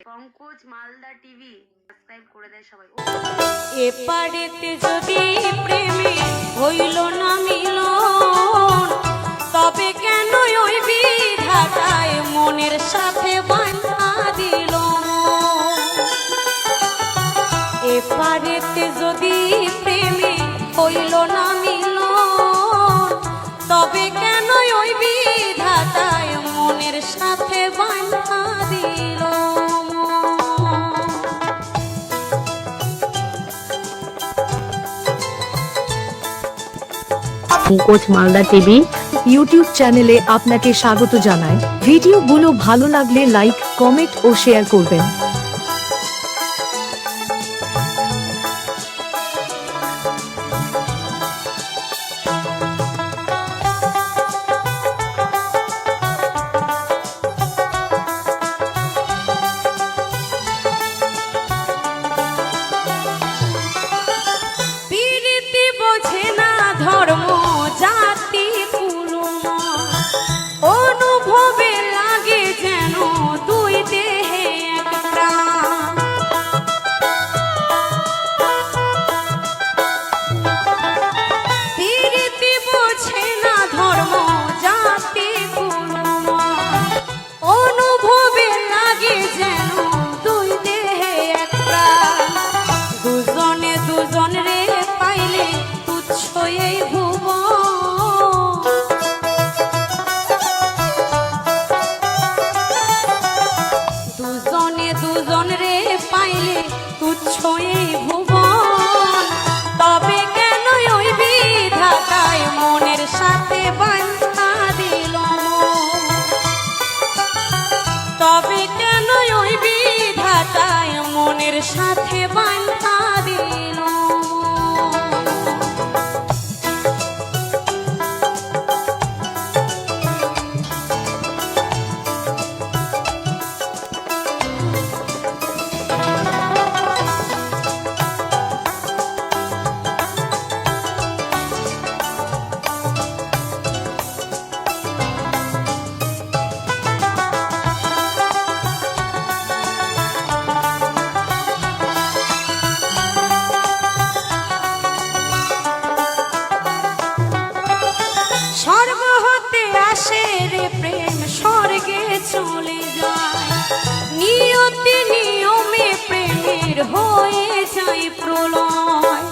Pankaj Malda TV subscribe করে দেয় সবাই। এপারেতে যদি প্রেমে হইল না মিলন, তবে কেন ওই বিধাতায় মনের সাথে বাঁধা দিল। এপারেতে যদি প্রেমে হইল না মিলন, তবে কেন ওই বিধাতায় মনের সাথে বাঁধা দিল। পঙ্কজ মালদা টিভি ইউটিউব চ্যানেলে আপনাকে স্বাগত জানাই। ভিডিওগুলো ভালো লাগলে লাইক, কমেন্ট ও শেয়ার করবেন। ধর্ম জাতি কুলুমা অনুভবে লাগে যেন দুই দেহে এক প্রাণ। প্রীতি বোঝে না ধর্ম জাতি কুলুমা অনুভবে লাগে যেন দুই দেহে এক প্রাণ। দুজনে দুজন রে পাইলে এই ভুবন, দুজনে দুজন রে পাইলে তুচ্ছ এই ভুবন, তবে কেন ওই বিধাতায় মনের সাথে বাঁধা দিল। তবে কেন ওই বিধাতায় মনের সাথে বাঁধা দিল। স্বর্গ হতে আসে রে প্রেম, স্বর্গে চলে যায়। নিয়তি নিয়মে প্রেমের হয়ে যায় প্রলয়।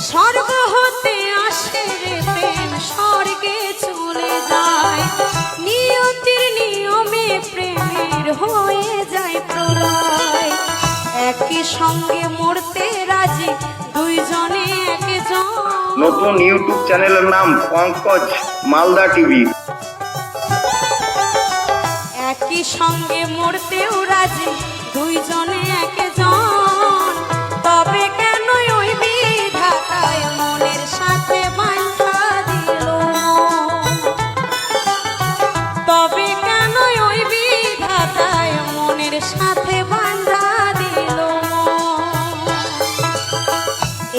স্বর্গ হতে আসে রে প্রেম, স্বর্গে চলে যায়। নিয়তির নিয়মে প্রেমের হয়ে যায় প্রলয়। একই সঙ্গে মরতে রাজি দুইজনে একজন। নতুন ইউটিউব চ্যানেলের নাম পঙ্কজ মালদা টিভি। একই সঙ্গে মরতেও রাজি দুইজনে একজন, তবে কেন ওই বিধাতায় মনের সাথে বাঁধা দিল। তবে কেন ওই বিধাতায় মনের সাথে বাঁধা দিল।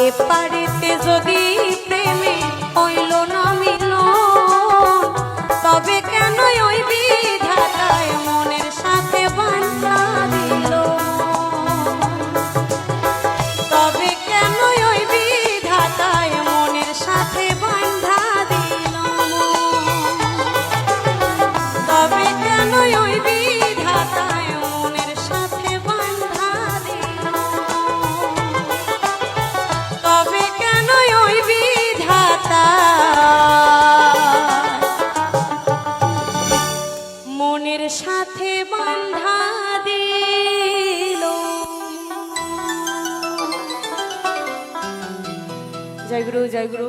এপারেতে যদি প্রেমে হইল না মিলন, তবে কেন ওই বিধাতায় মনের সাথে বাঁধা দিল। তবে কেন ওই বিধাতায় মনের সাথে বাঁধা দিল। তবে কেন ওই বিধাতায় মনের সাথে বাঁধা দিল। তবে কেন ওই বিধাতা মনের সাথে বাঁধা দিল। জয় গুরু, জয় গুরু।